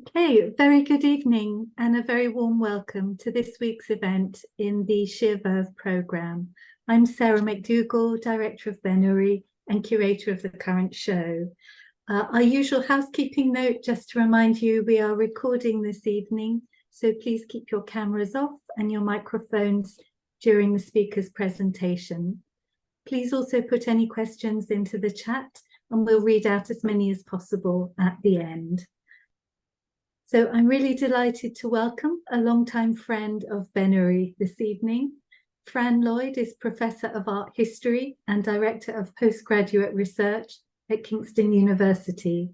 Okay, very good evening and a very warm welcome to this week's event in the Sheer Verve programme. I'm Sarah McDougall, Director of Ben-Uri and Curator of the current show. Our usual housekeeping note, just to remind you, we are recording this evening, so please keep your cameras off and your microphones during the speaker's presentation. Please also put any questions into the chat and we'll read out as many as possible at the end. So I'm really delighted to welcome a longtime friend of Ben-Uri this evening. Fran Lloyd is Professor of Art History and Director of Postgraduate Research at Kingston University.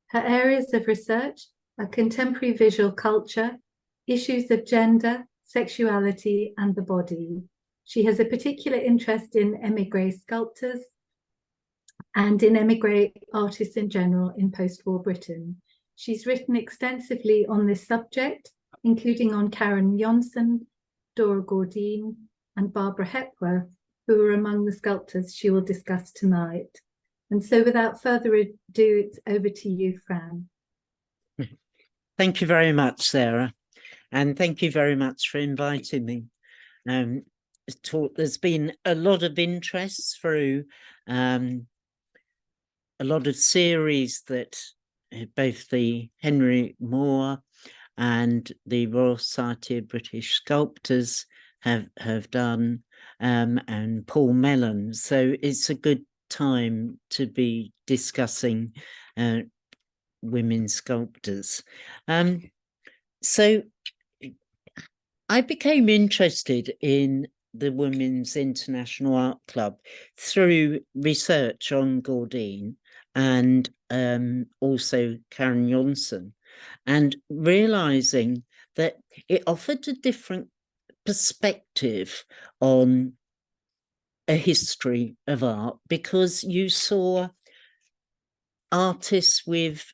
Her areas of research are contemporary visual culture, issues of gender, sexuality, and the body. She has a particular interest in émigré sculptors and in émigré artists in general in post-war Britain. She's written extensively on this subject, including on Karin Jonzen, Dora Gordine, and Barbara Hepworth, who are among the sculptors she will discuss tonight. And so without further ado, it's over to you, Fran. Thank you very much, Sarah. And thank you very much for inviting me. There's been a lot of interest through a lot of series that both the Henry Moore and the Royal Society of British Sculptors have done, and Paul Mellon. So it's a good time to be discussing women sculptors. So I became interested in the Women's International Art Club through research on Gordine and also Karin Jonzen, and realizing that it offered a different perspective on a history of art, because you saw artists with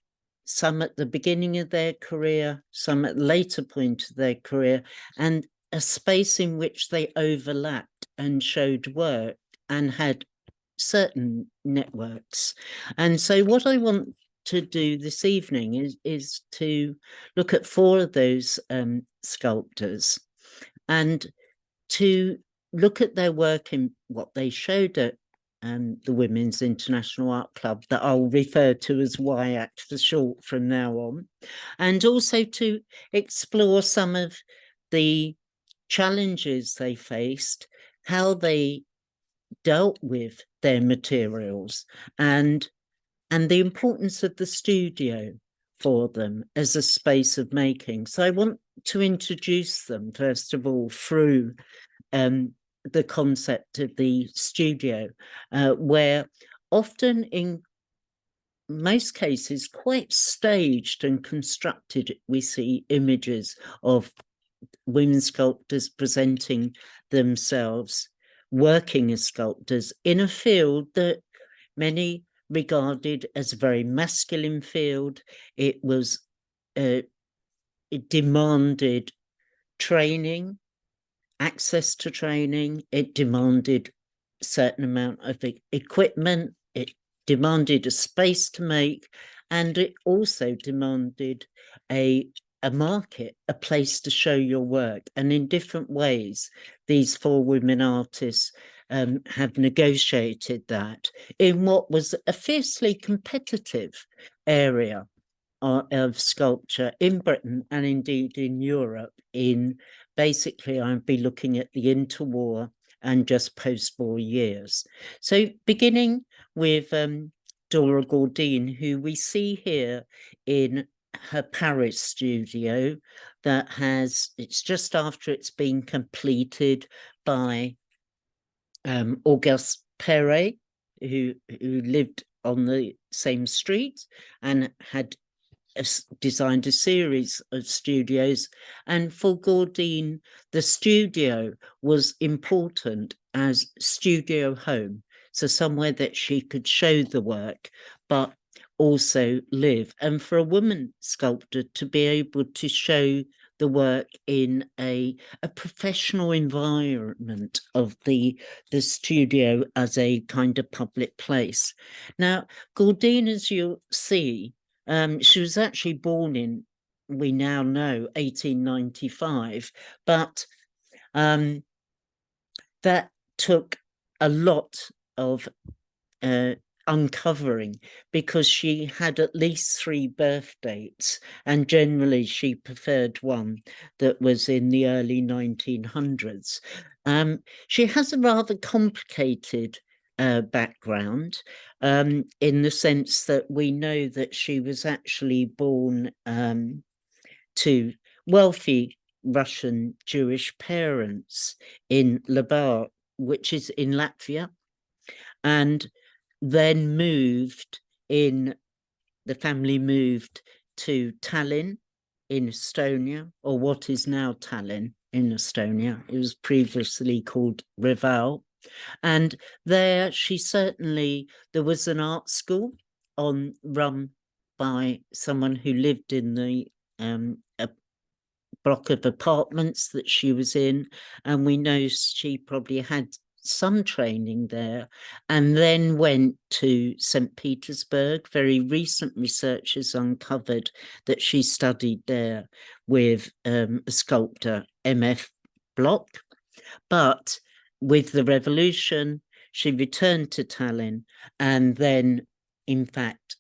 some at the beginning of their career, some at a later point of their career, and a space in which they overlapped and showed work and had certain networks. And so what I want to do this evening is to look at 4 of those sculptors and to look at their work in what they showed at the Women's International Art Club, that I'll refer to as WIAC for short from now on, and also to explore some of the challenges they faced, how they dealt with their materials, and the importance of the studio for them as a space of making. So I want to introduce them, first of all, through the concept of the studio, where often in most cases quite staged and constructed, we see images of women sculptors presenting themselves working as sculptors in a field that many regarded as a very masculine field. It demanded training, access to training. It demanded a certain amount of equipment. It demanded a space to make, and it also demanded a market, a place to show your work. And in different ways, these 4 women artists have negotiated that in what was a fiercely competitive area of sculpture in Britain and indeed in Europe. In basically, I'll be looking at the interwar and just post-war years. So beginning with Dora Gordine, who we see here in her Paris studio, that it's just after it's been completed by Auguste Perret, who lived on the same street and had designed a series of studios. And for Gordine, the studio was important as studio home, so somewhere that she could show the work but also live. And for a woman sculptor to be able to show the work in a professional environment of the studio as a kind of public place. Now, Gordine, as you'll see, she was actually born in we now know 1895, but that took a lot of uncovering, because she had at least 3 birth dates, and generally she preferred one that was in the early 1900s. She has a rather complicated background, in the sense that we know that she was actually born to wealthy Russian Jewish parents in Labar, which is in Latvia, and then the family moved to Tallinn in Estonia, or what is now Tallinn in Estonia. It was previously called Reval. And there there was an art school run by someone who lived in the a block of apartments that she was in, and we know she probably had some training there, and then went to St. Petersburg. Very recent research has uncovered that she studied there with a sculptor, M.F. Bloch. But with the revolution, she returned to Tallinn, and then, in fact,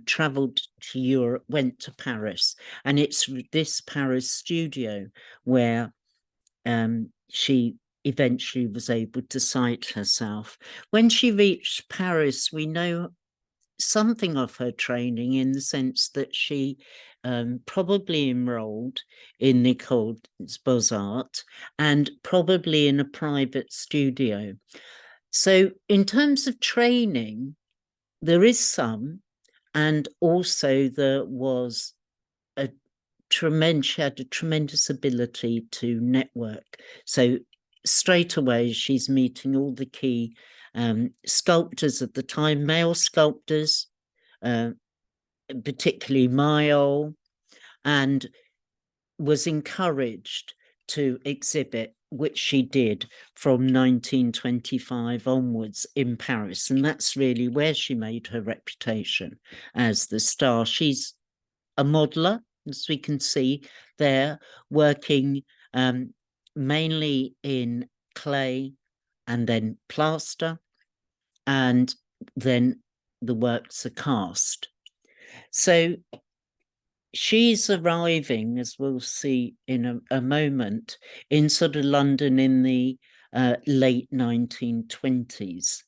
travelled to Europe, went to Paris. And it's this Paris studio where she eventually was able to cite herself. When she reached Paris, we know something of her training, in the sense that she probably enrolled in the École des Beaux-Arts and probably in a private studio. So in terms of training, there is some, and also there was she had a tremendous ability to network. So straight away, she's meeting all the key sculptors at the time, male sculptors, particularly Mayol, and was encouraged to exhibit, which she did from 1925 onwards in Paris. And that's really where she made her reputation as the star. She's a modeler, as we can see there, working mainly in clay and then plaster, and then the works are cast. So she's arriving, as we'll see in a moment, in sort of London in the late 1920s,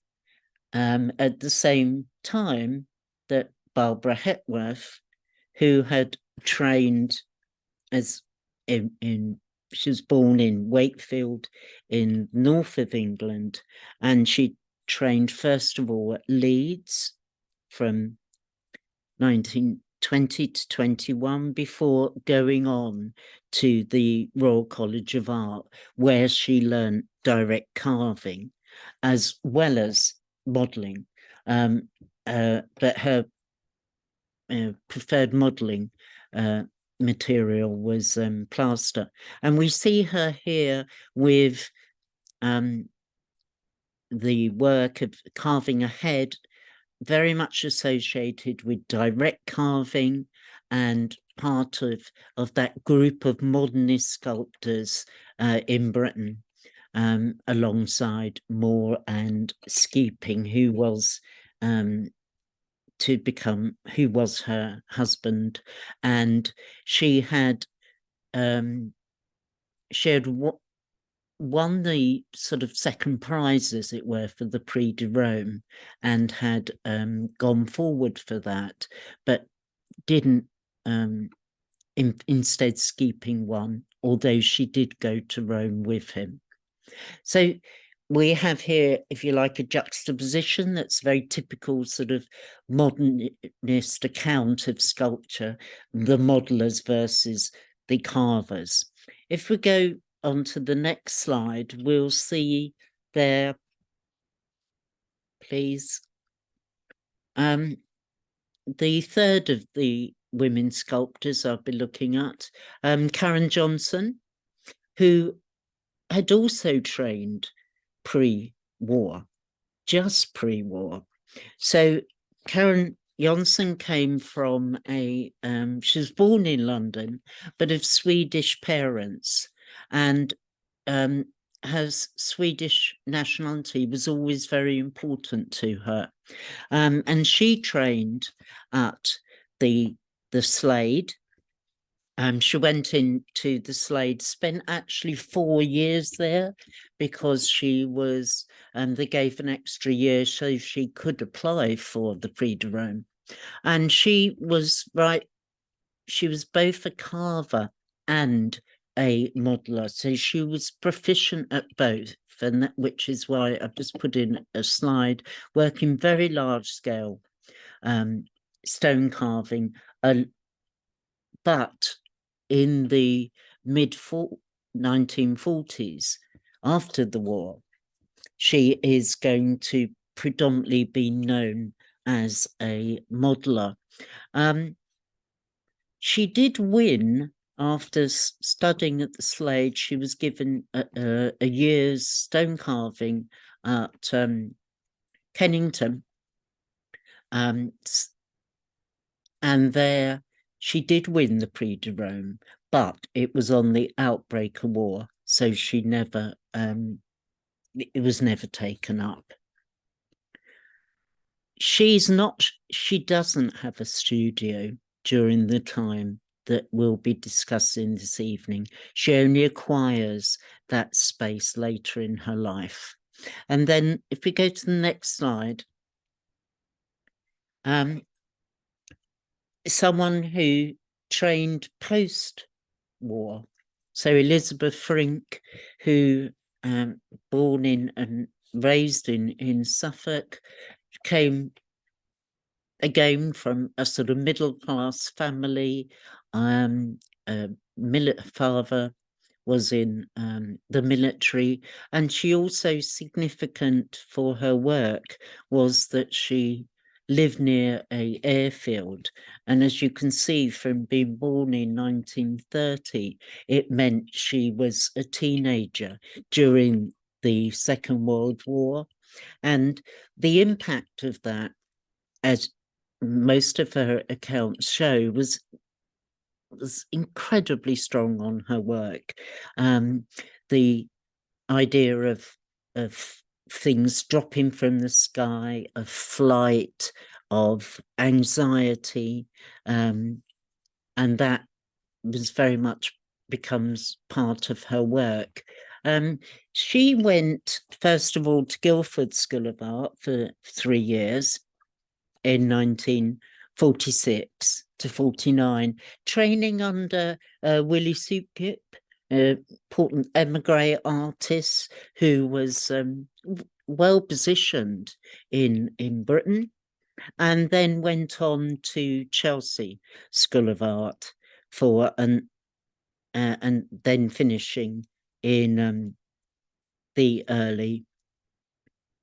at the same time that Barbara Hepworth, who had trained she was born in Wakefield in north of England, and she trained first of all at Leeds from 1920 to 21 before going on to the Royal College of Art, where she learned direct carving as well as modelling. But her preferred modelling material was plaster. And we see her here with the work of carving a head, very much associated with direct carving, and part of that group of modernist sculptors in Britain, alongside Moore and Skeeping, who was her husband. And she had won the sort of second prize, as it were, for the Prix de Rome, and had gone forward for that, but didn't. Instead, Skeeping won, although she did go to Rome with him. So we have here, if you like, a juxtaposition that's very typical sort of modernist account of sculpture, the modelers versus the carvers. If we go on to the next slide, we'll see there, please. The third of the women sculptors I'll be looking at, Karin Jonzen, who had also trained pre-war, just pre-war. So Karin Jonzen came from she was born in London, but of Swedish parents, and her Swedish nationality was always very important to her. And she trained at the Slade. She went into the Slade, spent actually 4 years there because she was, they gave an extra year so she could apply for the Prix de Rome. And she was both a carver and a modeler. So she was proficient at both, and which is why I've just put in a slide, working very large scale stone carving, but in the mid-1940s, after the war, she is going to predominantly be known as a modeler. She did win, after studying at the Slade. She was given a year's stone carving at Kennington. And there she did win the Prix de Rome, but it was on the outbreak of war, so she never, it was never taken up. She doesn't have a studio during the time that we'll be discussing this evening. She only acquires that space later in her life. And then if we go to the next slide, someone who trained post-war. So Elizabeth Frink, who born in and raised in Suffolk, came again from a sort of middle-class family. Father was in the military, and she also, significant for her work was that she lived near an airfield, and as you can see from being born in 1930, it meant she was a teenager during the Second World War, and the impact of that, as most of her accounts show, was incredibly strong on her work. The idea of things dropping from the sky, of flight, of anxiety, and that was very much becomes part of her work. She went, first of all, to Guildford School of Art for 3 years in 1946 to 49, training under Willie Soupkip, important émigré artist who was well positioned in Britain, and then went on to Chelsea School of Art for and then finishing in the early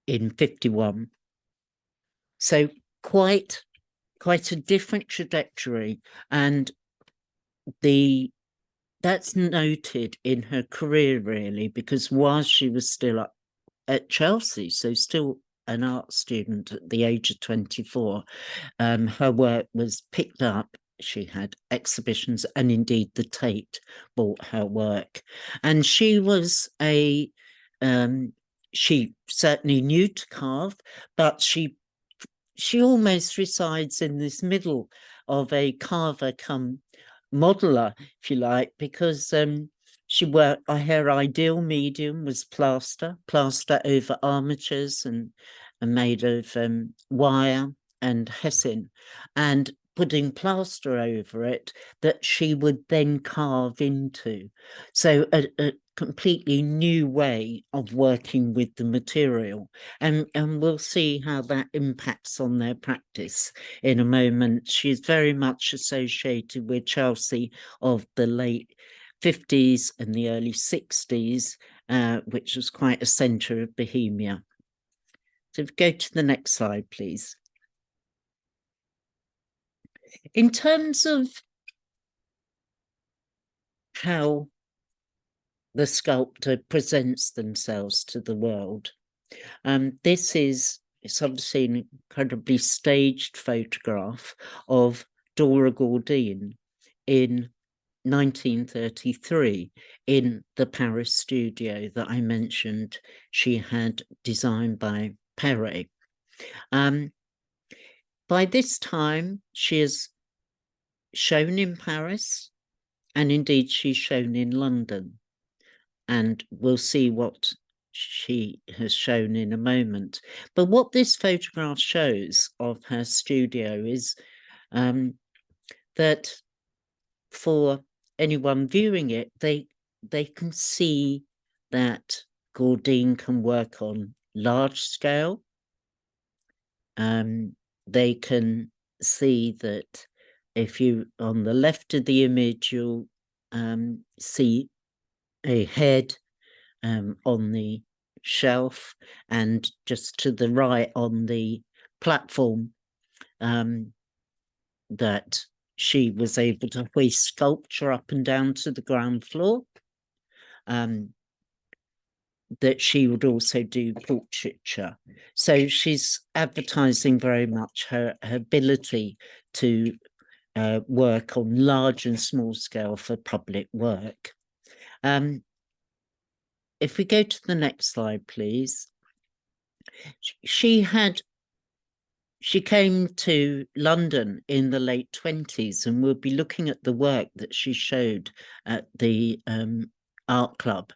in 51. So quite a different trajectory, and that's noted in her career, really, because while she was still at Chelsea, so still an art student at the age of 24, her work was picked up. She had exhibitions, and indeed the Tate bought her work. And she was she certainly knew to carve, but she almost resides in this middle of a carver come modeler, if you like, because she worked, her ideal medium was plaster over armatures and made of wire and hessian, and putting plaster over it that she would then carve into. So a completely new way of working with the material, and we'll see how that impacts on their practice in a moment. She's very much associated with Chelsea of the late 50s and the early 60s, which was quite a centre of Bohemia. So if we go to the next slide, please. In terms of how the sculptor presents themselves to the world, this is it's obviously an incredibly staged photograph of Dora Gordine in 1933 in the Paris studio that I mentioned she had designed by Perret. By this time, she is shown in Paris, and indeed she's shown in London. And we'll see what she has shown in a moment. But what this photograph shows of her studio is that for anyone viewing it, they can see that Gordine can work on large scale. They can see that if you, on the left of the image, you'll see a head on the shelf, and just to the right on the platform that she was able to hoist sculpture up and down to the ground floor. That she would also do portraiture. So she's advertising very much her ability to work on large and small scale for public work. If we go to the next slide, please. She came to London in the late 20s, and we'll be looking at the work that she showed at the art club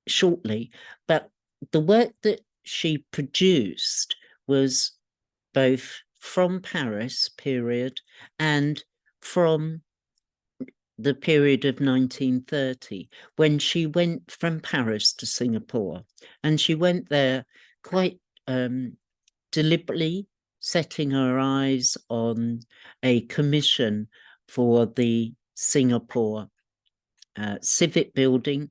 shortly. But the work that she produced was both from Paris period and from the period of 1930, when she went from Paris to Singapore. And she went there quite deliberately, setting her eyes on a commission for the Singapore civic building,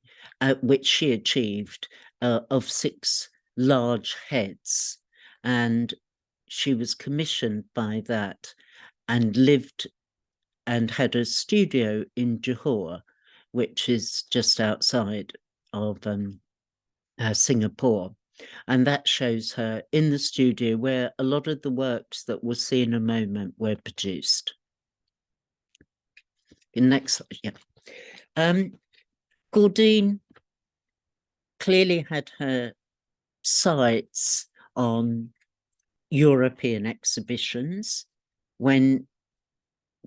which she achieved, of 6 large heads. And she was commissioned by that and lived and had a studio in Johor, which is just outside of Singapore. And that shows her in the studio where a lot of the works that we'll see in a moment were produced. In next slide, yeah. Gordine clearly had her sights on European exhibitions.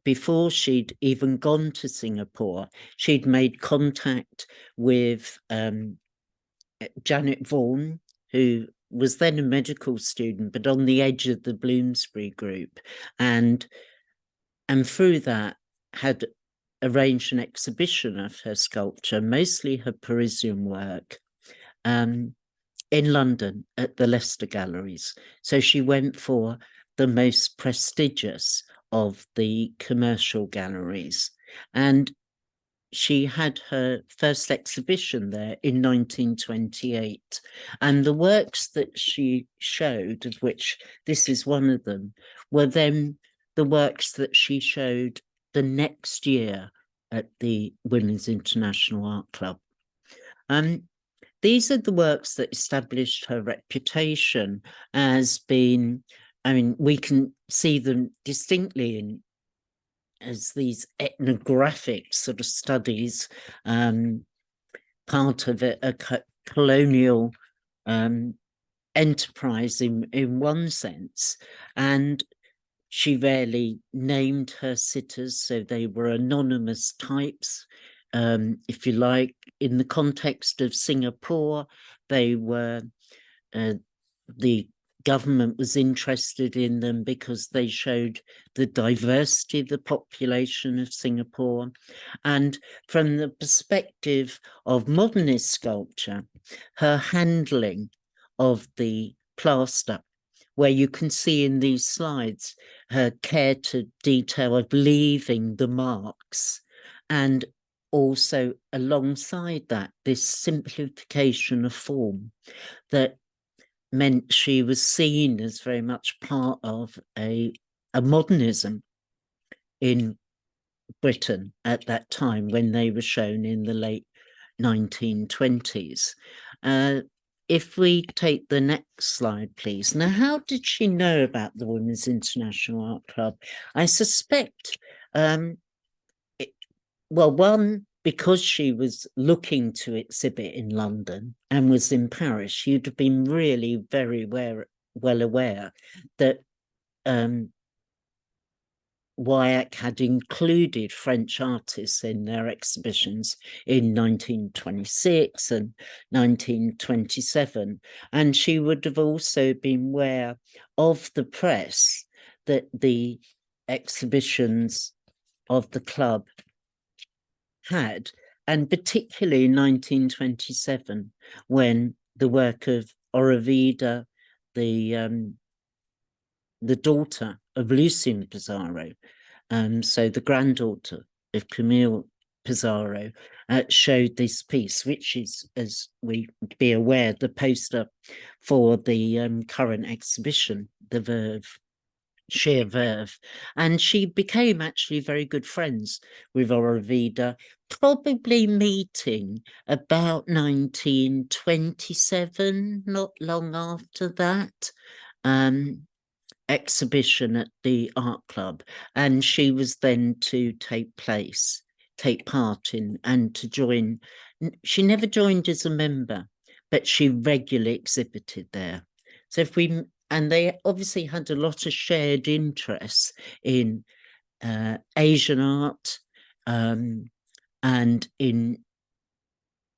Before she'd even gone to Singapore, she'd made contact with Janet Vaughan, who was then a medical student, but on the edge of the Bloomsbury group, and through that had arranged an exhibition of her sculpture, mostly her Parisian work, in London at the Leicester Galleries. So she went for the most prestigious of the commercial galleries, and she had her first exhibition there in 1928. And the works that she showed, of which this is one of them, were then the works that she showed the next year at the Women's International Art Club. These are the works that established her reputation as being, I mean, we can see them distinctly as these ethnographic sort of studies, part of a colonial enterprise in one sense. And she rarely named her sitters, so they were anonymous types. If you like, in the context of Singapore, they were, the government was interested in them because they showed the diversity of the population of Singapore. And from the perspective of modernist sculpture, her handling of the plaster, where you can see in these slides her care to detail of leaving the marks, and also alongside that, this simplification of form that meant she was seen as very much part of a modernism in Britain at that time when they were shown in the late 1920s. if we take the next slide, please. Now, how did she know about the Women's International Art Club? I suspect, well, one, because she was looking to exhibit in London and was in Paris, she'd have been really very well aware that WIAC had included French artists in their exhibitions in 1926 and 1927. And she would have also been aware of the press that the exhibitions of the club had, and particularly in 1927, when the work of Orovida, the daughter of Lucien Pizarro, so the granddaughter of Camille Pizarro, showed this piece, which is, as we be aware, the poster for the current exhibition, the Verve, Sheer Verve. And she became actually very good friends with Orovida, probably meeting about 1927, not long after that. Exhibition at the art club, and she was then to take part in and to join. She never joined as a member, but she regularly exhibited there. So if we, and they obviously had a lot of shared interests in Asian art and in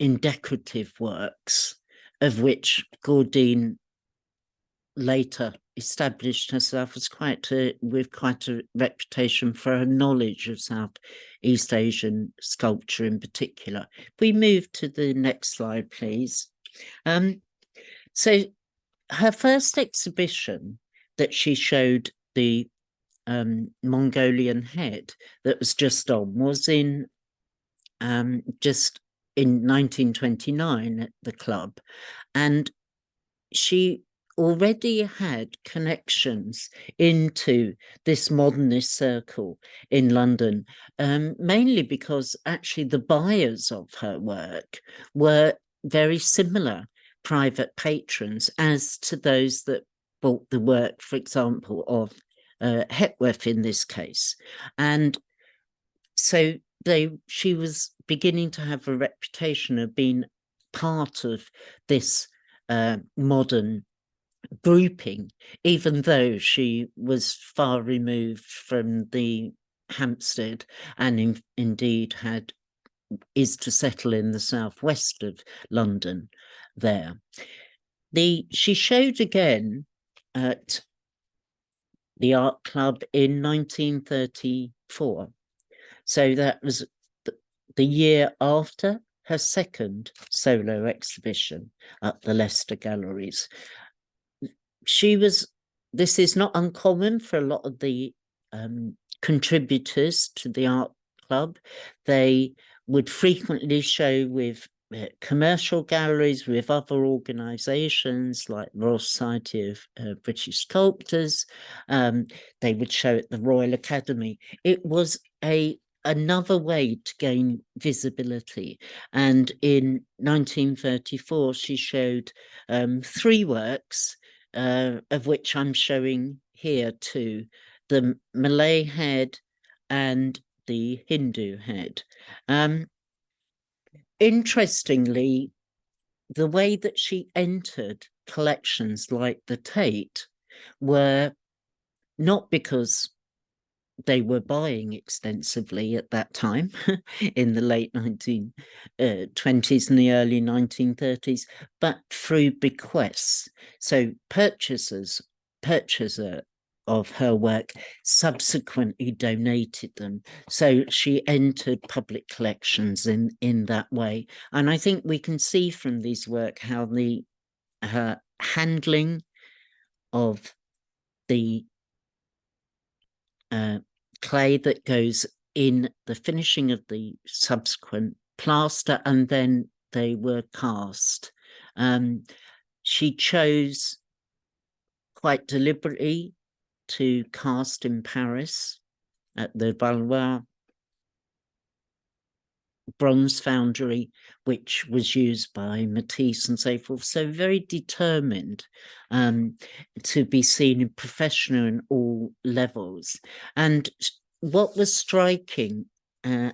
decorative works, of which Gordine later established herself as with quite a reputation for her knowledge of Southeast Asian sculpture in particular. If we move to the next slide, please. So her first exhibition that she showed, the Mongolian head that was just on, was in just in 1929 at the club, and she already had connections into this modernist circle in London, mainly because actually the buyers of her work were very similar private patrons as to those that bought the work, for example, of Hepworth in this case. And so she was beginning to have a reputation of being part of this modern grouping, even though she was far removed from the Hampstead and indeed is to settle in the southwest of London there. She showed again at the art club in 1934. So that was the year after her second solo exhibition at the Leicester Galleries. This is not uncommon for a lot of the contributors to the art club. They would frequently show with commercial galleries, with other organisations like Royal Society of British Sculptors. They would show at the Royal Academy. It was another way to gain visibility. And in 1934, she showed 3 works, of which I'm showing here 2, the Malay head and the Hindu head. Interestingly, the way that she entered collections like the Tate were not because they were buying extensively at that time in the late 1920s and the early 1930s, but through bequests. So purchaser of her work subsequently donated them. So she entered public collections in that way. And I think we can see from these work how her handling of the clay that goes in the finishing of the subsequent plaster, and then they were cast. She chose quite deliberately to cast in Paris at the Valois bronze foundry, which was used by Matisse and so forth. So very determined to be seen in professional in all levels. And what was striking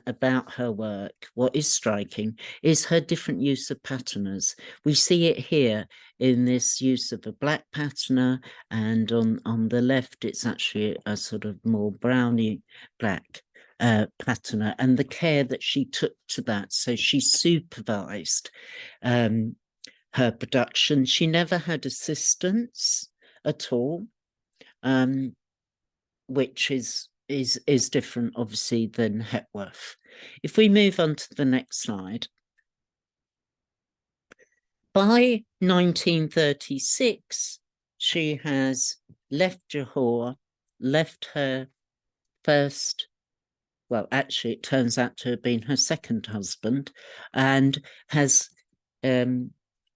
about her work, what is striking, is her different use of patiners. We see it here in this use of a black patiner, and on the left it's actually a sort of more browny black patiner, and the care that she took to that. So she supervised her production. She never had assistants at all, which is different, obviously, than Hepworth. If we move on to the next slide. By 1936, she has left Johor, left her first, well, actually, it turns out to have been her second husband, and has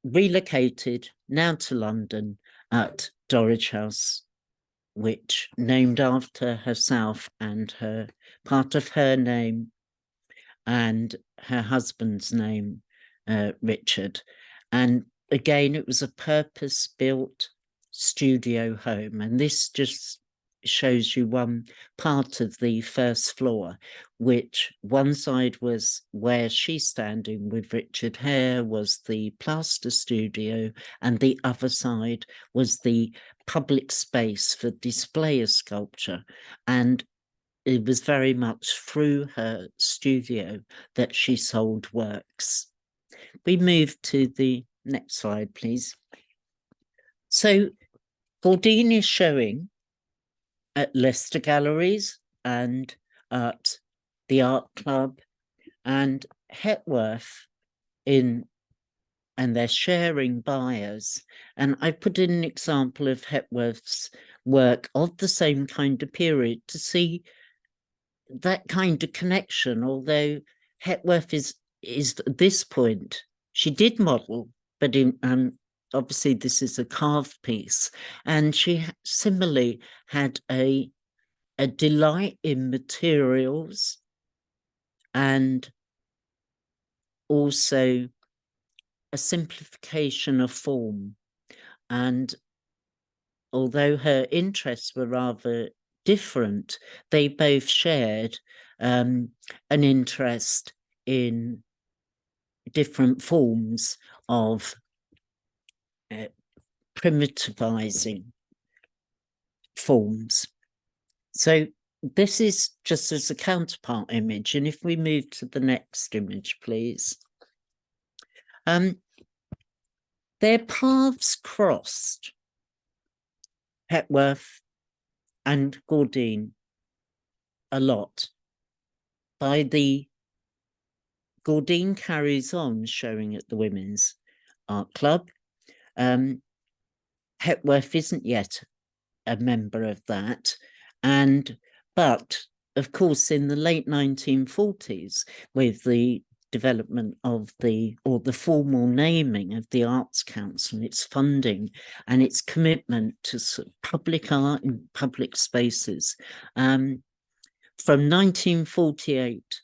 relocated now to London at Dorridge House, which named after herself and her part of her name and her husband's name, Richard. And again, it was a purpose-built studio home. And this just shows you one part of the first floor, which one side was where she's standing with Richard Hare, was the plaster studio, and the other side was the public space for display of sculpture. And it was very much through her studio that she sold works. We move to the next slide, please. So Gordine is showing at Leicester Galleries and at the Art Club, and Hepworth and they're sharing buyers. And I put in an example of Hepworth's work of the same kind of period to see that kind of connection, although Hepworth is at this point, she did model, but obviously this is a carved piece, and she similarly had a delight in materials and also a simplification of form. And although her interests were rather different, they both shared an interest in different forms of primitivizing forms. So this is just as a counterpart image. And if we move to the next image, please. Their paths crossed, Hepworth and Gordine, a lot. Gordine carries on showing at the Women's Art Club. Hepworth isn't yet a member of that, but of course in the late 1940s, with the development of the formal naming of the Arts Council, its funding and its commitment to public art in public spaces, from 1948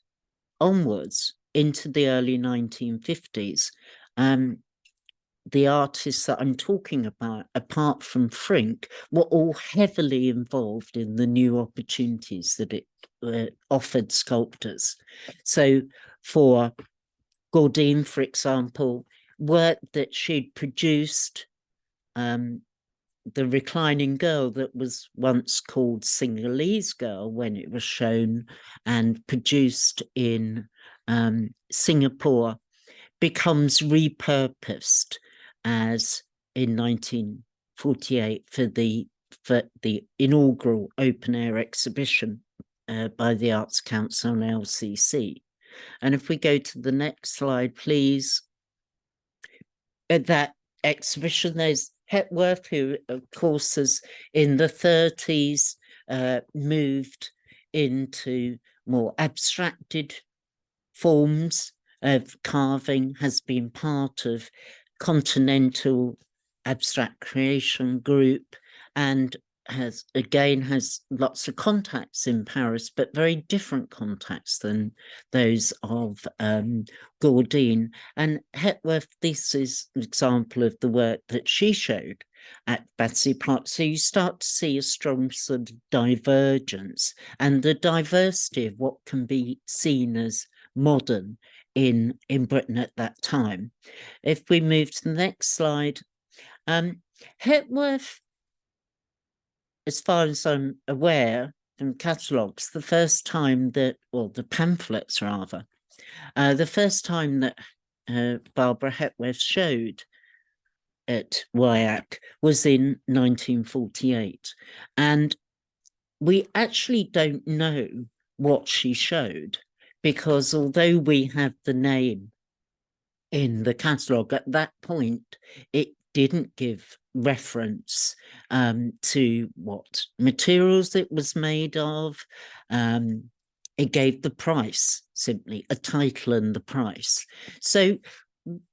onwards into the early 1950s, the artists that I'm talking about, apart from Frink, were all heavily involved in the new opportunities that it offered sculptors. So for Gordine, for example, work that she'd produced, the reclining girl that was once called Sinhalese Girl when it was shown and produced in Singapore, becomes repurposed as in 1948 for the inaugural open air exhibition by the Arts Council and LCC. And if we go to the next slide, please. At that exhibition, there's Hepworth, who of course has in the 30s moved into more abstracted forms of carving, has been part of Continental Abstract Creation Group, and has lots of contacts in Paris, but very different contacts than those of Gordine. And Hepworth, this is an example of the work that she showed at Battersea Park. So you start to see a strong sort of divergence and the diversity of what can be seen as modern in Britain at that time. If we move to the next slide, Hepworth, as far as I'm aware from catalogues, the first time that, well, the pamphlets rather, the first time that Barbara Hepworth showed at WIAC was in 1948. And we actually don't know what she showed, because although we have the name in the catalogue, at that point, it didn't give reference to what materials it was made of. It gave the price, simply a title and the price. So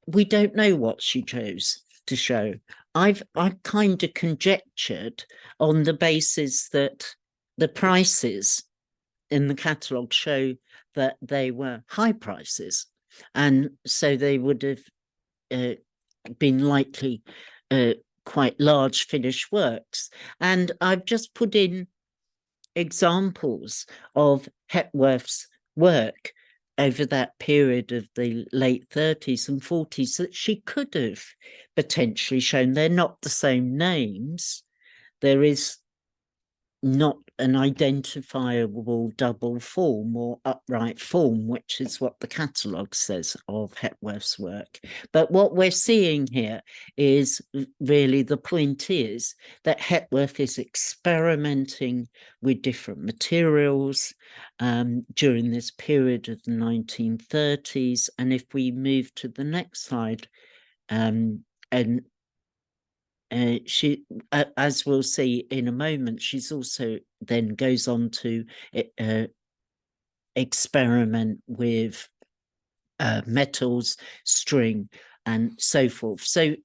we don't know what she chose to show. I've kind of conjectured on the basis that the prices in the catalogue show that they were high prices, and so they would have been likely quite large finished works. And I've just put in examples of Hepworth's work over that period of the late 30s and 40s that she could have potentially shown. They're not the same names. There is not an identifiable double form or upright form, which is what the catalogue says of Hepworth's work. But what we're seeing here is really, the point is that Hepworth is experimenting with different materials during this period of the 1930s. And if we move to the next slide, and she, as we'll see in a moment, she's also then goes on to experiment with metals, string, and so forth. So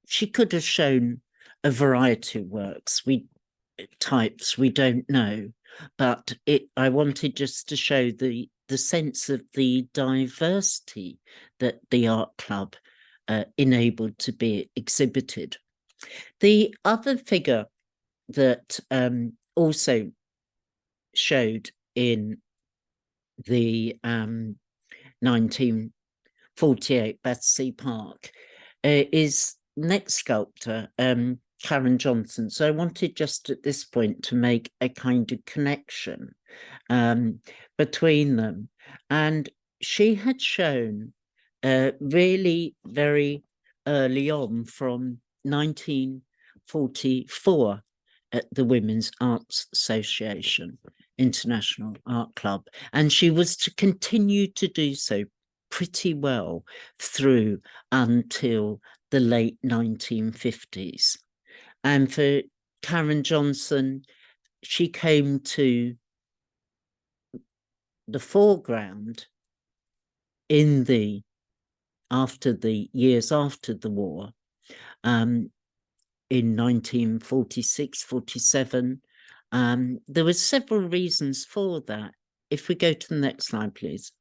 she could have shown a variety of works, types, we don't know, but I wanted just to show the sense of the diversity that the art club enabled to be exhibited. The other figure that also showed in the 1948 Battersea Park is next sculptor, Karin Jonzen. So I wanted just at this point to make a kind of connection between them. And she had shown really very early on, from 1944 at the Women's Arts Association, International Art Club, and she was to continue to do so pretty well through until the late 1950s. And for Karin Jonzen, she came to the foreground in the years after the war, in 1946, 47. There were several reasons for that. If we go to the next slide, please,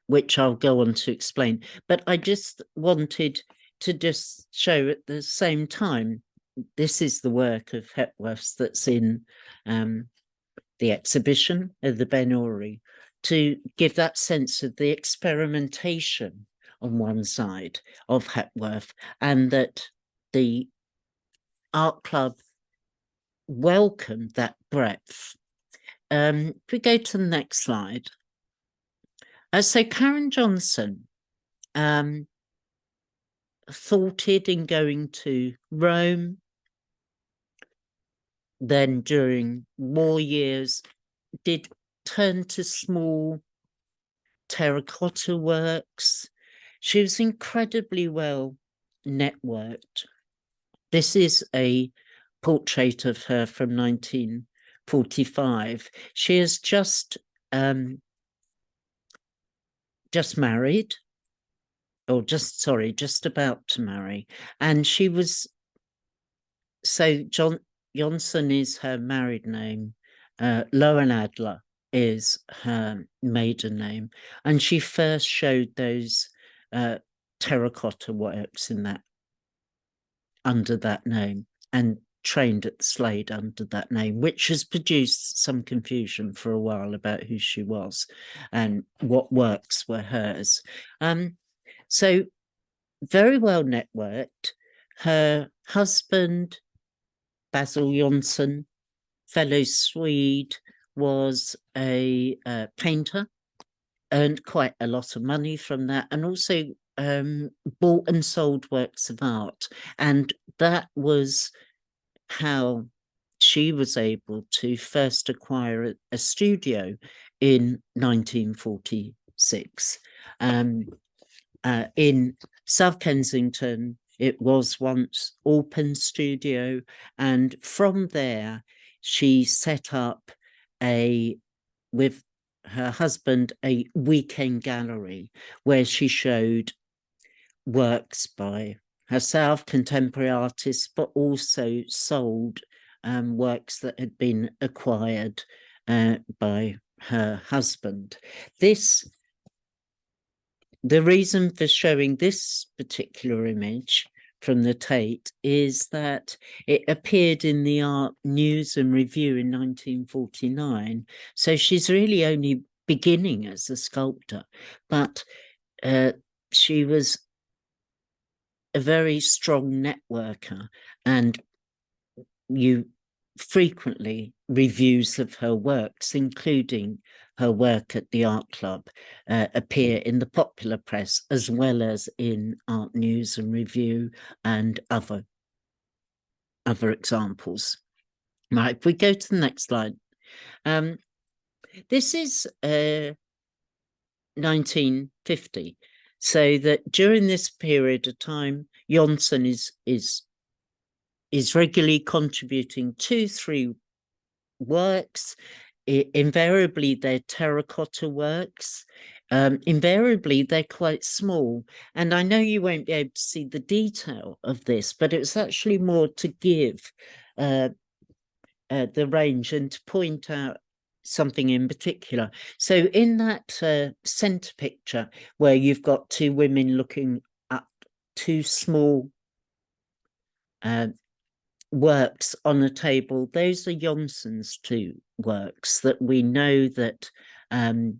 which I'll go on to explain. But I just wanted to just show at the same time, this is the work of Hepworth's that's in the exhibition of the Ben-Uri, to give that sense of the experimentation on one side of Hepworth, and that the art club welcomed that breadth. If we go to the next slide. So Karin Jonzen thoughted in going to Rome. Then during war years, did turn to small terracotta works. She was incredibly well networked. This is a portrait of her from 1945. She is just married, or just about to marry, and she was so Jonzen is her married name. Lowenadler is her maiden name, and she first showed those terracotta works in that under that name, and trained at the Slade under that name, which has produced some confusion for a while about who she was and what works were hers. So very well networked. Her husband, Basil Jonzen, fellow Swede, was a painter, earned quite a lot of money from that, and also bought and sold works of art. And that was how she was able to first acquire a studio in 1946. In South Kensington, it was once Alpen's studio, and from there she set up with her husband a weekend gallery where she showed works by herself, contemporary artists, but also sold works that had been acquired by her husband. The reason for showing this particular image from the Tate is that it appeared in the Art News and Review in 1949. So she's really only beginning as a sculptor, but she was a very strong networker, and frequently reviews of her works, including her work at the Art Club, appear in the popular press as well as in Art News and Review and other examples. Right, if we go to the next slide. This is 1950, so that during this period of time, Jonzen is regularly contributing 2-3 works. Invariably, they're terracotta works. Invariably, they're quite small. And I know you won't be able to see the detail of this, but it's actually more to give the range and to point out something in particular. So in that centre picture where you've got 2 women looking up 2 small works on a table, those are Jonzen's 2 works that we know that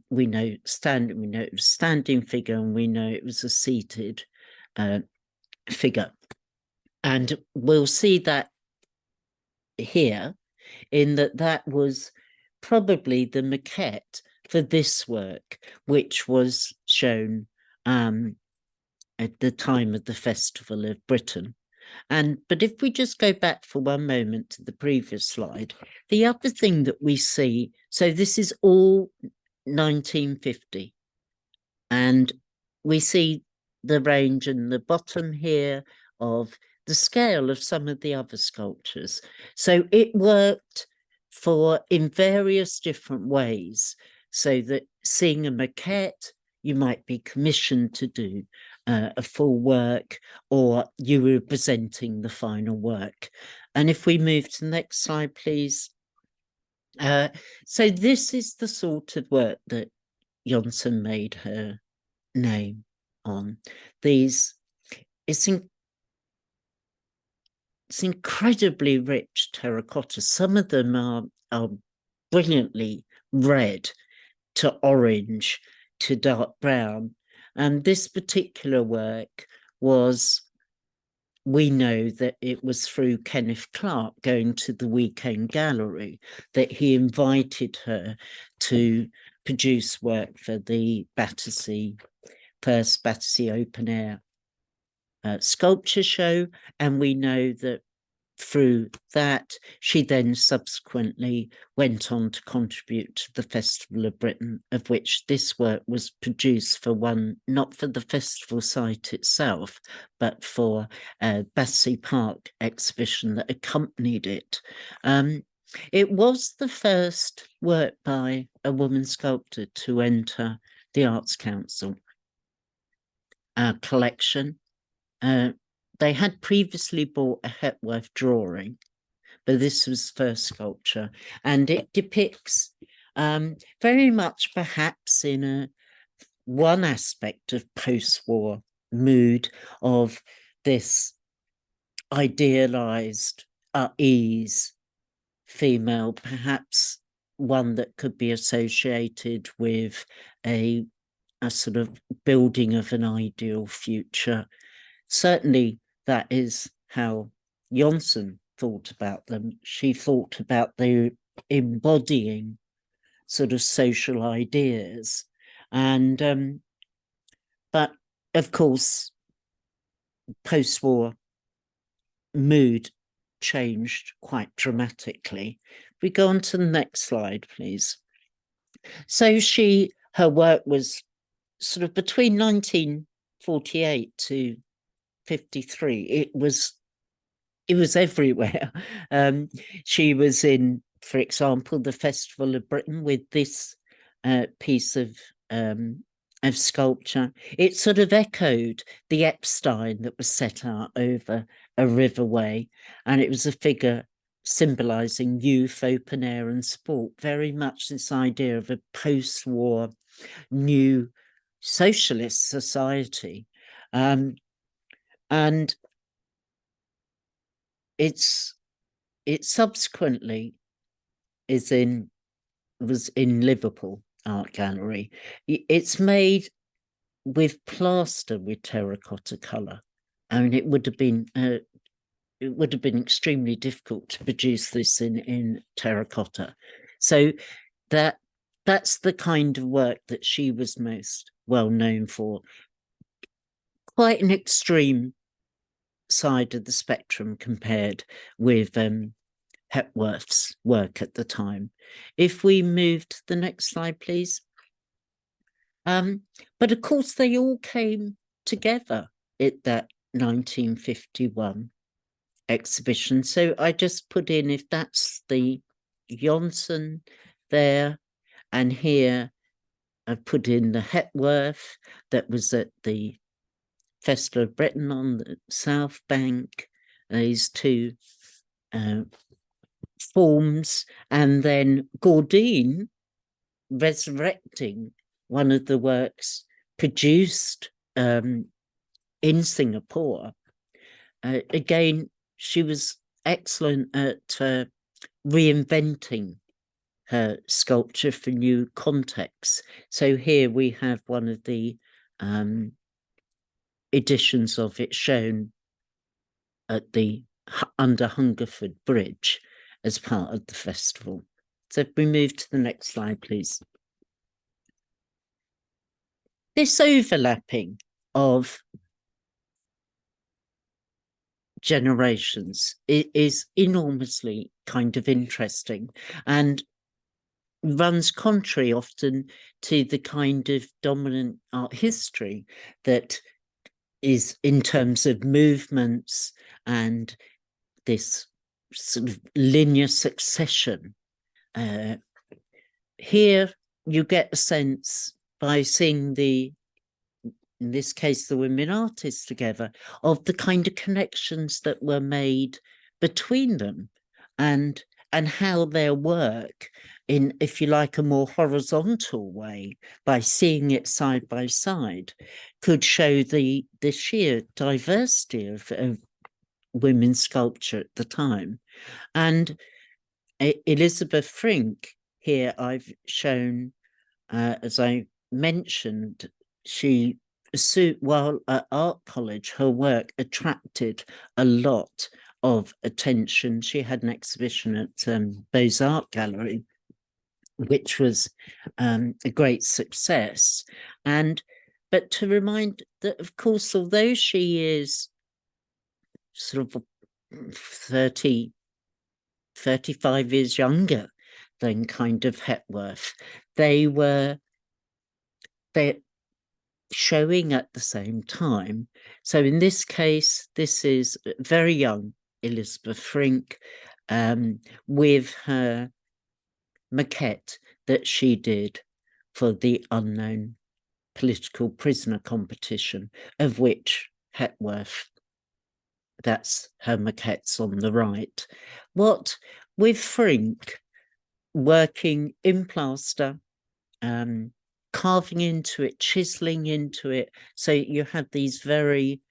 we know it was a standing figure, and we know it was a seated figure. And we'll see that here, in that was probably the maquette for this work, which was shown at the time of the Festival of Britain. But if we just go back for one moment to the previous slide, the other thing that we see, so this is all 1950, and we see the range in the bottom here of the scale of some of the other sculptures. So it worked in various different ways, so that seeing a maquette, you might be commissioned to do a full work, or you were presenting the final work. And if we move to the next slide, please. So this is the sort of work that Jonzen made her name on. It's incredibly rich terracotta. Some of them are brilliantly red to orange to dark brown. And this particular work we know that it was through Kenneth Clark going to the Weekend Gallery that he invited her to produce work for the first Battersea Open Air sculpture show. And we know that through that, she then subsequently went on to contribute to the Festival of Britain, of which this work was produced for not for the festival site itself, but for a Battersea Park exhibition that accompanied it. It was the first work by a woman sculptor to enter the Arts Council collection. they had previously bought a Hepworth drawing, but this was first sculpture, and it depicts very much perhaps in one aspect of post-war mood of this idealized ease female, perhaps one that could be associated with a sort of building of an ideal future. Certainly that is how Jonzen thought about them. She thought about the embodying sort of social ideas. And but of course, post-war mood changed quite dramatically. We go on to the next slide, please. So her work was sort of between 1948 to 53. It was everywhere. She was in, for example, the Festival of Britain with this piece of sculpture. It sort of echoed the Epstein that was set out over a riverway, and it was a figure symbolizing youth, open air and sport, very much this idea of a post-war new socialist society. And it subsequently was in Liverpool Art Gallery. It's made with plaster with terracotta colour. I mean, it would have been extremely difficult to produce this in terracotta. So that's the kind of work that she was most well known for. Quite an extreme side of the spectrum compared with Hepworth's work at the time. If we move to the next slide, please. But of course, they all came together at that 1951 exhibition. So I just put in, if that's the Jonzen there, and here I've put in the Hepworth that was at the Festival of Britain on the South Bank, these two forms, and then Gordine resurrecting one of the works produced in Singapore. Again, she was excellent at reinventing her sculpture for new contexts. So here we have one of the editions of it shown at the under Hungerford Bridge as part of the festival. So if we move to the next slide, please. This overlapping of generations is enormously kind of interesting and runs contrary often to the kind of dominant art history that is in terms of movements and this sort of linear succession. Here you get a sense by seeing in this case, the women artists together, of the kind of connections that were made between them and how their work in, if you like, a more horizontal way, by seeing it side by side, could show the sheer diversity of women's sculpture at the time. And Elizabeth Frink, here I've shown, as I mentioned, while at art college, her work attracted a lot of attention. She had an exhibition at Beaux-Arts Gallery, which was a great success. But to remind that, of course, although she is sort of 35 years younger than kind of Hepworth, they're showing at the same time. So in this case, this is very young Elizabeth Frink with her maquette that she did for the Unknown Political Prisoner competition, of which Hepworth That's her maquettes on the right. What with Frink working in plaster, carving into it, chiseling into it, so you have these very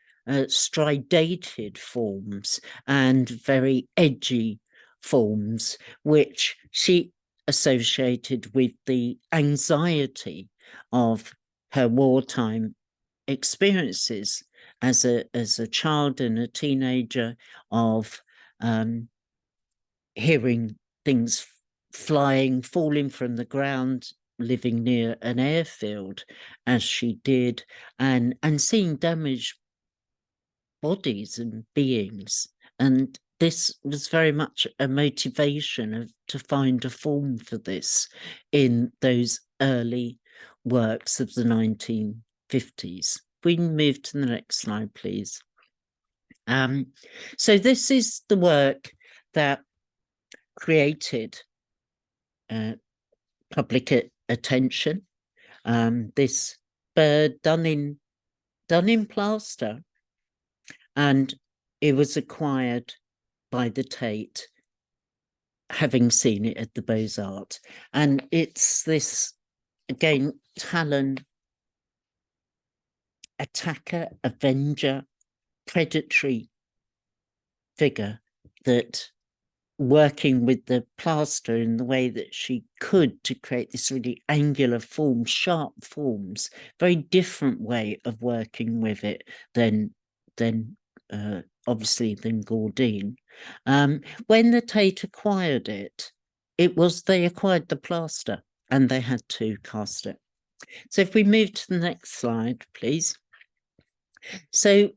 striated forms and very edgy forms, which she associated with the anxiety of her wartime experiences as a child and a teenager, of hearing things flying, falling from the ground, living near an airfield as she did, and seeing damaged bodies and beings. And this was very much a motivation to find a form for this in those early works of the 1950s. We can move to the next slide, please. So this is the work that created public attention. This bird done in plaster, and it was acquired by the Tate, having seen it at the Beaux-Arts. And it's this, again, Talon attacker, avenger, predatory figure, that working with the plaster in the way that she could to create this really angular form, sharp forms, very different way of working with it than obviously than Gordine. When the Tate acquired it, they acquired the plaster and they had to cast it. So if we move to the next slide, please. So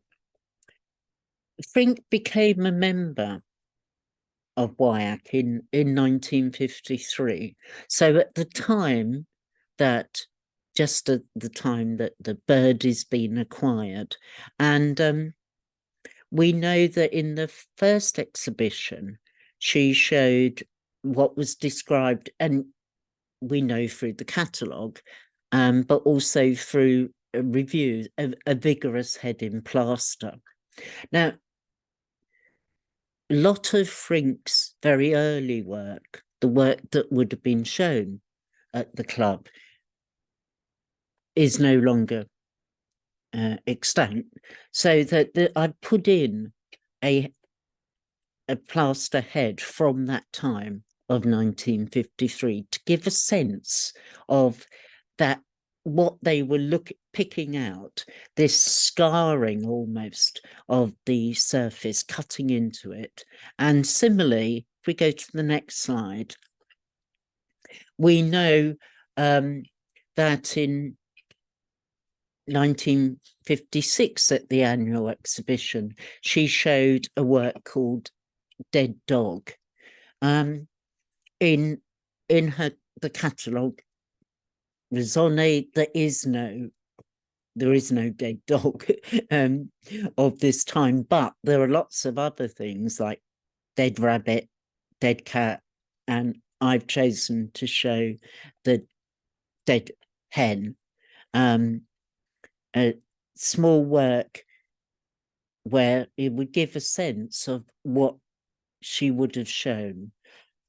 Frink became a member of WIAC in 1953. So at the time that, just at the time that the bird is being acquired, and we know that in the first exhibition, she showed what was described, and we know through the catalogue, but also through reviews, a vigorous head in plaster. Now, a lot of Frink's very early work, the work that would have been shown at the club, is no longer extant. So that I put in a plaster head from that time of 1953 to give a sense of that, what they were picking out, this scarring almost of the surface, cutting into it. And similarly, if we go to the next slide, we know that in 1956 at the annual exhibition, she showed a work called Dead Dog. In the catalogue, raisonné, there is no dead dog of this time, but there are lots of other things like dead rabbit, dead cat, and I've chosen to show the dead hen. A small work where it would give a sense of what she would have shown.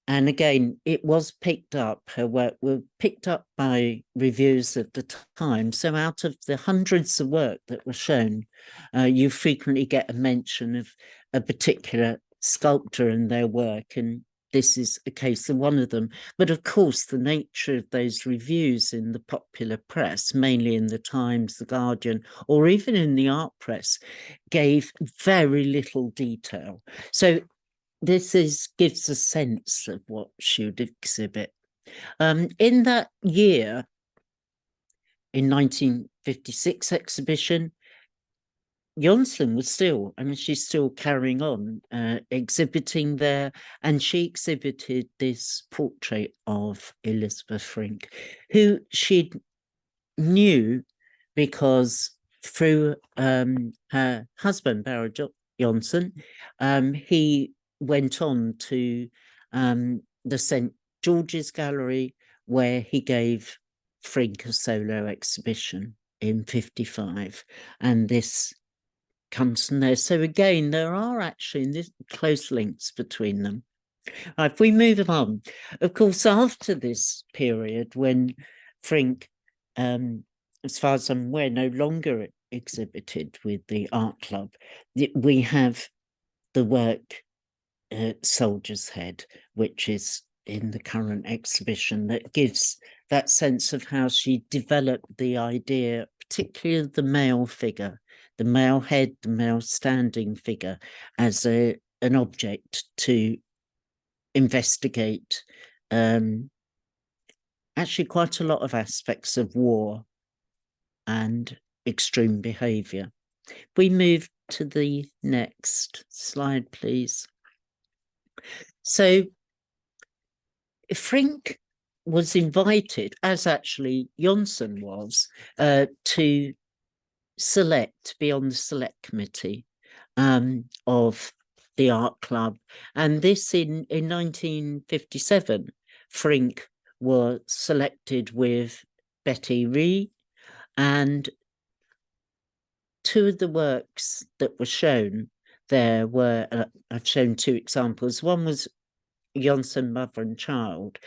And again, it was picked up, her work were picked up by reviews at the time. So out of the hundreds of work that were shown, you frequently get a mention of a particular sculptor and their work. And this is a case of one of them. But of course, the nature of those reviews in the popular press, mainly in the Times, the Guardian, or even in the art press, gave very little detail. So this gives a sense of what she would exhibit. In that year, in 1956 exhibition, Jonzen was she's still carrying on exhibiting there, and she exhibited this portrait of Elizabeth Frink, who she knew because through her husband, Dora Gordine, he went on to the St. George's Gallery, where he gave Frink a solo exhibition in 55, and this comes from there. So again, there are actually close links between them. If we move on, of course, after this period when Frink, as far as I'm aware, no longer exhibited with the art club, we have the work Soldier's Head, which is in the current exhibition, that gives that sense of how she developed the idea, particularly of the male figure, the male head, the male standing figure, as an object to investigate actually quite a lot of aspects of war and extreme behaviour. We move to the next slide, please. So Frink was invited, as actually Jonzen was, to be on the select committee of the art club. And this in 1957, Frink was selected with Betty Ree, and two of the works that were shown there were, I've shown two examples. One was Jonzen, Mother and Child.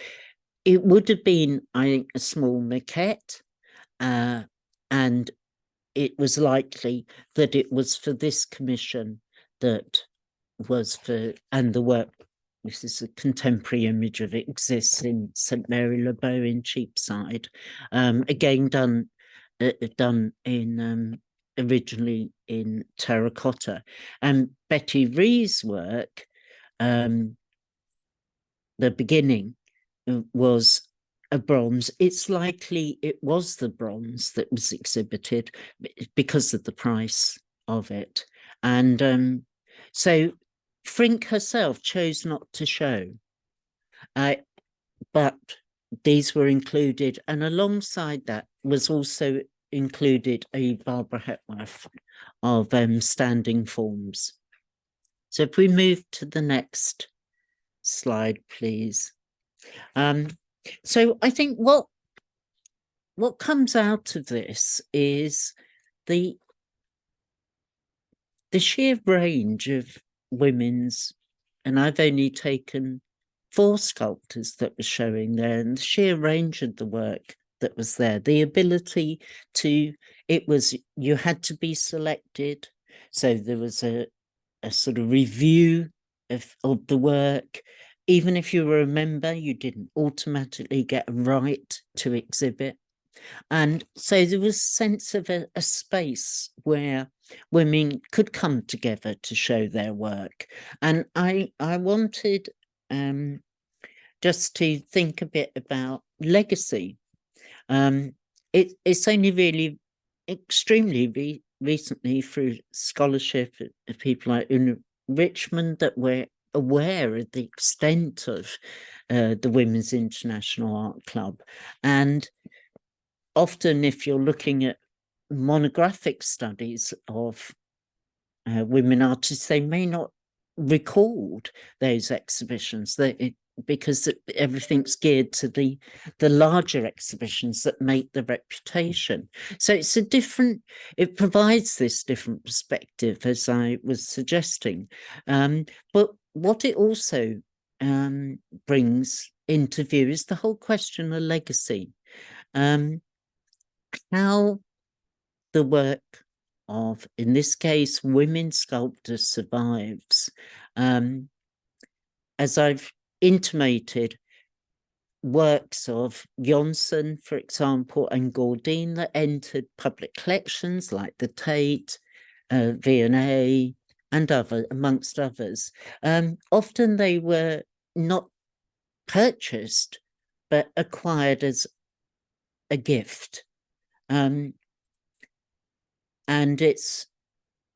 It would have been, I think, a small maquette, and it was likely that it was for this commission that was for, and the work, this is a contemporary image of it, exists in St Mary Le Bow in Cheapside, again done in originally in terracotta. And Betty Ree's work, the beginning, was a bronze. It's likely it was the bronze that was exhibited because of the price of it. And so Frink herself chose not to show, but these were included, and alongside that was also included a Barbara Hepworth of standing forms. So if we move to the next slide, please. So I think what comes out of this is the sheer range of women's, and I've only taken 4 sculptors that were showing there, and the sheer range of the work that was there, the ability to, you had to be selected, so there was a sort of review of the work. Even if you were a member, you didn't automatically get a right to exhibit. And so there was a sense of a space where women could come together to show their work. And I wanted just to think a bit about legacy. It's only really extremely recently through scholarship of people like Una Richmond that we're aware of the extent of the Women's International Art Club. And often if you're looking at monographic studies of women artists, they may not record those exhibitions because everything's geared to the larger exhibitions that make the reputation. So it's it provides this different perspective, as I was suggesting. But what it also brings into view is the whole question of legacy. How the work of, in this case, women sculptors survives. As I've intimated, works of Jonzen, for example, and Gordine that entered public collections like the Tate, V&A, and amongst others. Often they were not purchased, but acquired as a gift. And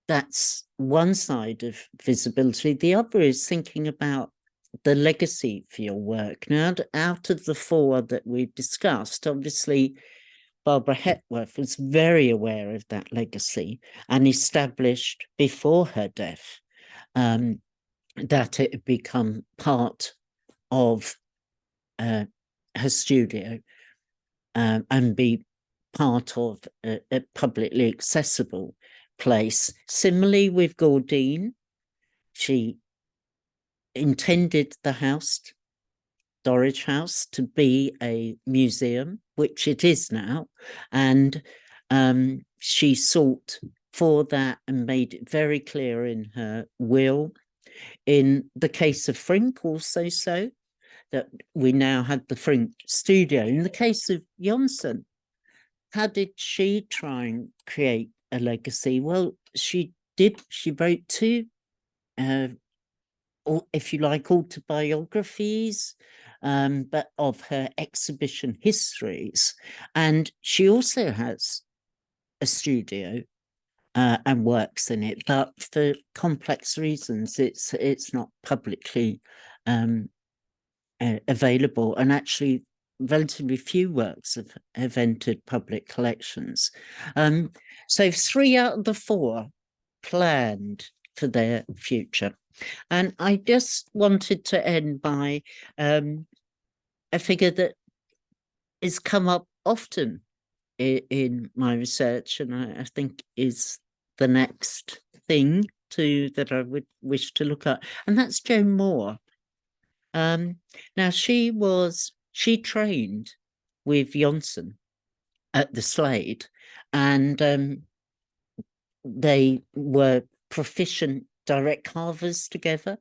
that's one side of visibility. The other is thinking about the legacy for your work. Now, out of the 4 that we've discussed, obviously, Barbara Hepworth was very aware of that legacy and established before her death that it had become part of her studio and be part of publicly accessible place. Similarly with Gordine, she intended the house, Dorridge House, to be a museum, which it is now, and she sought for that and made it very clear in her will. In the case of Frink, also so, that we now had the Frink studio. In the case of Jonzen, how did she try and create a legacy? Well, she wrote two, if you like, autobiographies, but of her exhibition histories. And she also has a studio and works in it, but for complex reasons, it's not publicly available. And actually, relatively few works have entered public collections. So 3 out of the 4 planned for their future. And I just wanted to end by a figure that has come up often in my research, and I think is the next thing that I would wish to look at, and that's Joan Moore. Now she trained with Jonzen at the Slade, and they were proficient direct carvers together.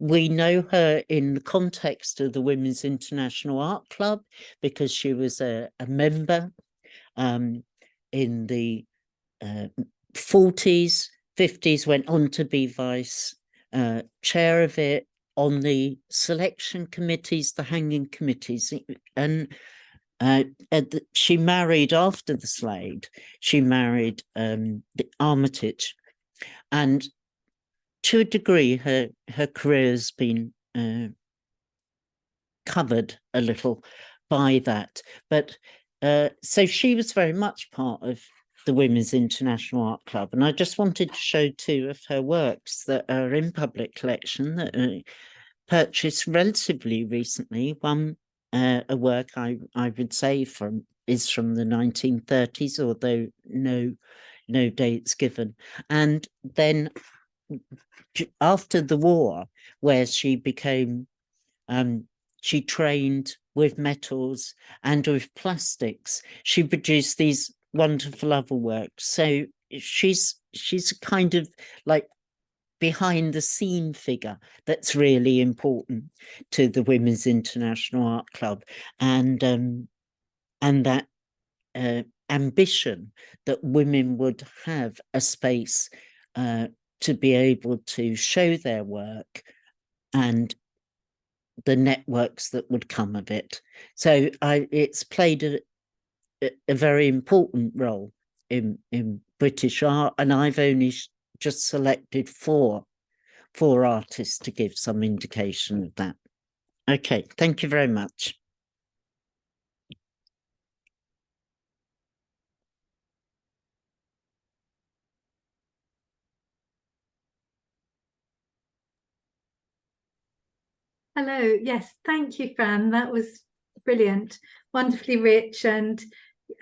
We know her in the context of the Women's International Art Club because she was a member in the 40s, 50s, went on to be vice chair of it, on the selection committees, the hanging committees, and she married after the Slade. She married the Armitage, and to a degree, her career has been covered a little by that. But so she was very much part of the Women's International Art Club, and I just wanted to show 2 of her works that are in public collection that are purchased relatively recently. One, a work I would say is from the 1930s, although no dates given, and then after the war, where she became she trained with metals and with plastics, she produced these wonderful other works. So she's a kind of like behind the scene figure that's really important to the Women's International Art Club, and that ambition that women would have a space to be able to show their work and the networks that would come of it. So it's played a very important role in British art, and I've only just selected 4 artists to give some indication of that. Okay, thank you very much. Hello. Yes, thank you, Fran. That was brilliant, wonderfully rich. And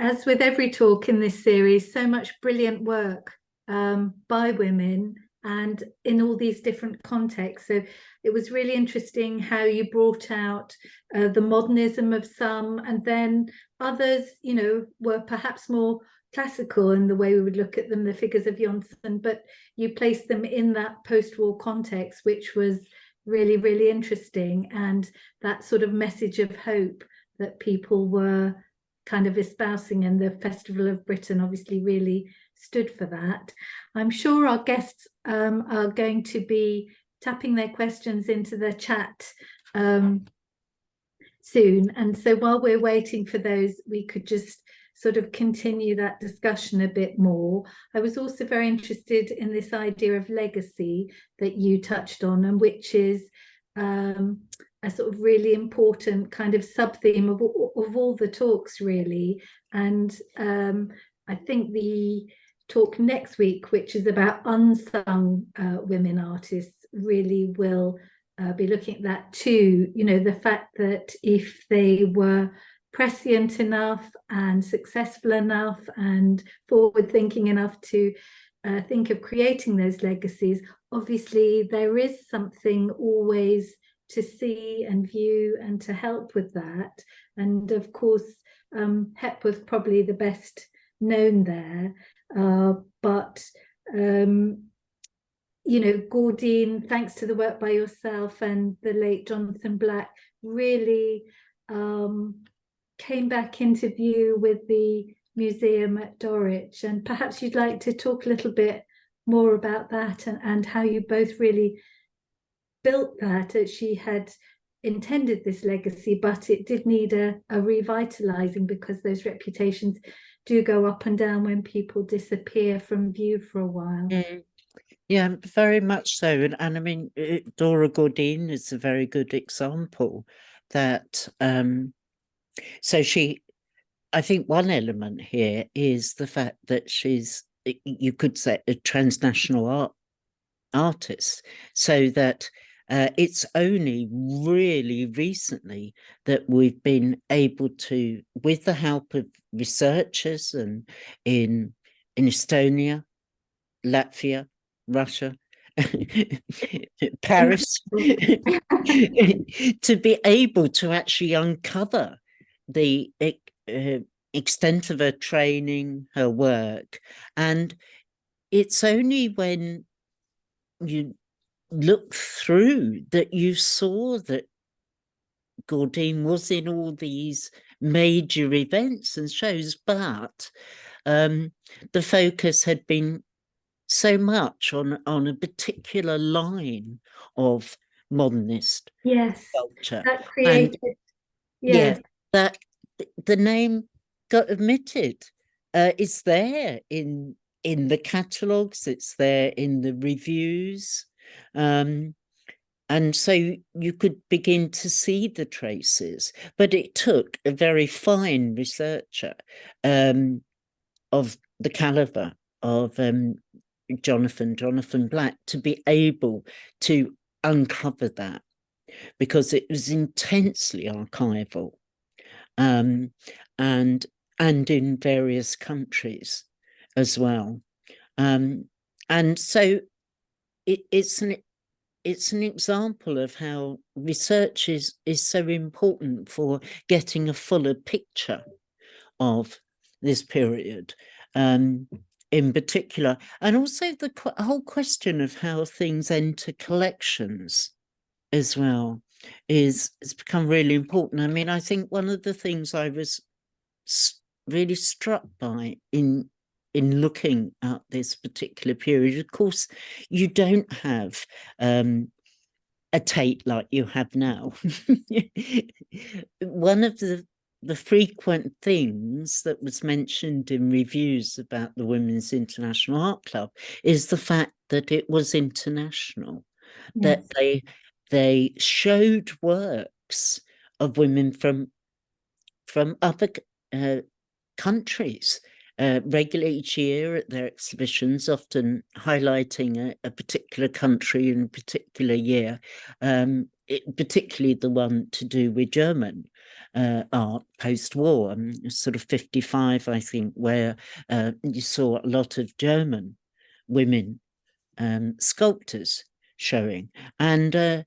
as with every talk in this series, so much brilliant work by women and in all these different contexts. So it was really interesting how you brought out the modernism of some, and then others, you know, were perhaps more classical in the way we would look at them, the figures of Jonzen, but you placed them in that post-war context, which was really, really interesting. And that sort of message of hope that people were kind of espousing, and the Festival of Britain obviously really stood for that. I'm sure our guests are going to be tapping their questions into the chat soon. And so while we're waiting for those, we could just sort of continue that discussion a bit more. I was also very interested in this idea of legacy that you touched on, and which is a sort of really important kind of sub-theme of all the talks, really. And I think the talk next week, which is about unsung women artists, really will be looking at that too. You know, the fact that if they were prescient enough and successful enough and forward-thinking enough to think of creating those legacies, obviously there is something always to see and view and to help with that. And of course, Hepworth probably the best known there, but you know, Gordine, thanks to the work by yourself and the late Jonathan Black, really came back into view with the museum at Dulwich. And perhaps you'd like to talk a little bit more about that and how you both really built that, as she had intended this legacy, but it did need a revitalizing, because those reputations do go up and down when people disappear from view for a while. Yeah, very much so. And I mean, Dora Gordine is a very good example that, so I think one element here is the fact that she's, you could say, a transnational artist, so that it's only really recently that we've been able to, with the help of researchers and in Estonia, Latvia, Russia, Paris, to be able to actually uncover the extent of her training, her work. And it's only when you look through that you saw that Gordine was in all these major events and shows, but the focus had been so much on a particular line of modernist culture. That created, that the name got omitted. It's there in the catalogues, it's there in the reviews, and so you could begin to see the traces. But it took a very fine researcher of the caliber of Jonathan Black to be able to uncover that, because it was intensely archival, and in various countries as well. And so it's an example of how research is so important for getting a fuller picture of this period, in particular, and also the whole question of how things enter collections as well has become really important. I mean, I think one of the things I was really struck by in looking at this particular period, of course, you don't have a Tate like you have now. One of the frequent things that was mentioned in reviews about the Women's International Art Club is the fact that it was international, that they showed works of women from other countries regularly each year at their exhibitions, often highlighting a particular country in a particular year, particularly the one to do with German art post-war, sort of 55, I think, where you saw a lot of German women sculptors showing. And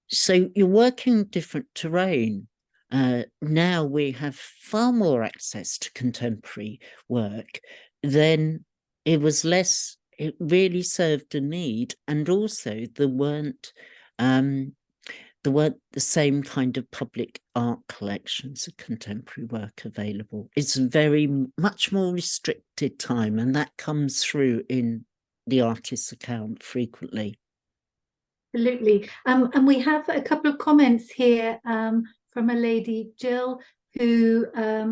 so you're working different terrain. Now we have far more access to contemporary work. Then it was less, it really served a need, and also there weren't the same kind of public art collections of contemporary work available. It's very much more restricted time, and that comes through in the artist's account frequently. Absolutely. And we have a couple of comments here from a lady, Jill, who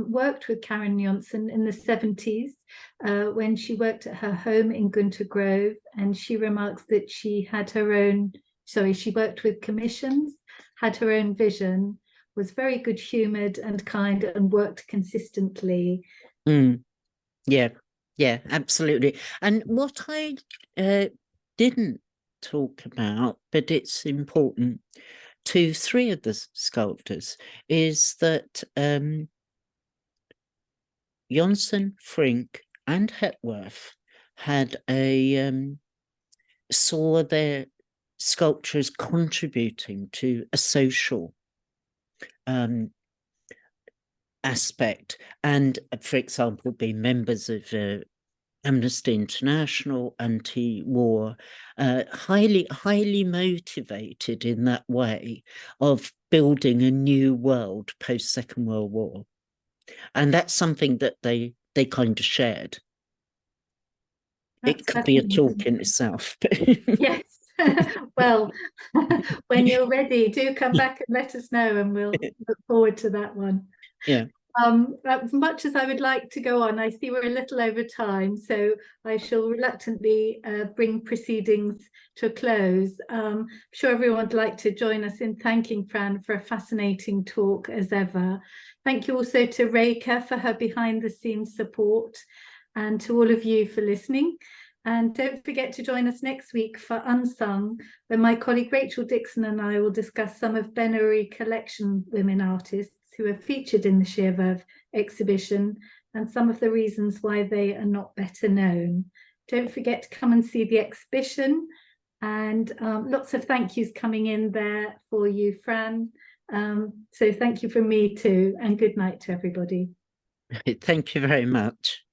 worked with Karin Jonzen in the 70s when she worked at her home in Gunter Grove. And she remarks that she had her own, she worked with commissions, had her own vision, was very good humoured and kind, and worked consistently. Yeah, absolutely. And what I didn't talk about, but it's important to three of the sculptors, is that Jonzen, Frink and Hepworth had saw their sculptures contributing to a social aspect, and for example, being members of Amnesty International, anti-war, highly motivated in that way of building a new world post-Second World War. And that's something that they kind of shared. It could be a talk in itself. Yes. Well, when you're ready, do come back and let us know, and we'll look forward to that one. Yeah. As much as I would like to go on, I see we're a little over time, so I shall reluctantly bring proceedings to a close. I'm sure everyone would like to join us in thanking Fran for a fascinating talk as ever. Thank you also to Reka for her behind-the-scenes support, and to all of you for listening. And don't forget to join us next week for Unsung, where my colleague Rachel Dixon and I will discuss some of Ben-Uri collection women artists who are featured in the Sheer Verve exhibition and some of the reasons why they are not better known. Don't forget to come and see the exhibition, and lots of thank yous coming in there for you, Fran. So thank you from me too, and good night to everybody. Thank you very much.